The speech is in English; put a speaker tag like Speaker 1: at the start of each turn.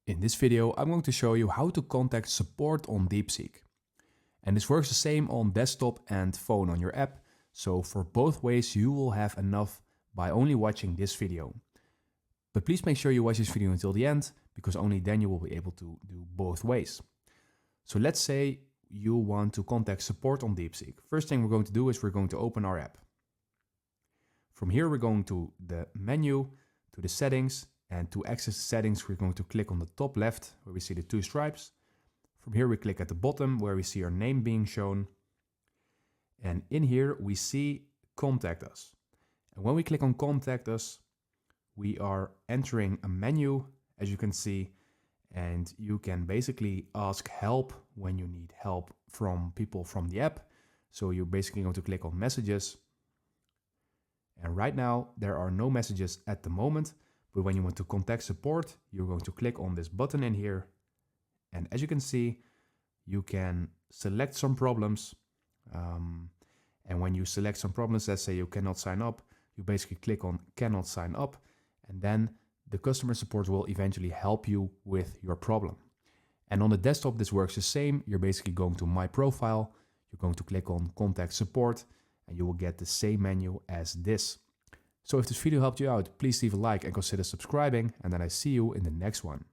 Speaker 1: In this video, I'm going to show you how to contact support on DeepSeek. And this works the same on desktop and phone on your app. So for both ways, you will have enough by only watching this video. But please make sure you watch this video until the end, because only then you will be able to do both ways. So let's say you want to contact support on DeepSeek. First thing we're going to do is we're going to open our app. From here, we're going to the menu, to the settings, and to access the settings, we're going to click on the top left where we see the two stripes. From here, we click at the bottom where we see our name being shown. And in here, we see Contact Us. And when we click on Contact Us, we are entering a menu, as you can see, and you can basically ask help when you need help from people from the app. So you're basically going to click on Messages. And right now, there are no messages at the moment. But when you want to contact support, you're going to click on this button in here. And as you can see, you can select some problems. And when you select some problems, let's say you cannot sign up, you basically click on cannot sign up. And then the customer support will eventually help you with your problem. And on the desktop, this works the same. You're basically going to My Profile. You're going to click on Contact Support, and you will get the same menu as this. So if this video helped you out, please leave a like and consider subscribing, and then I see you in the next one.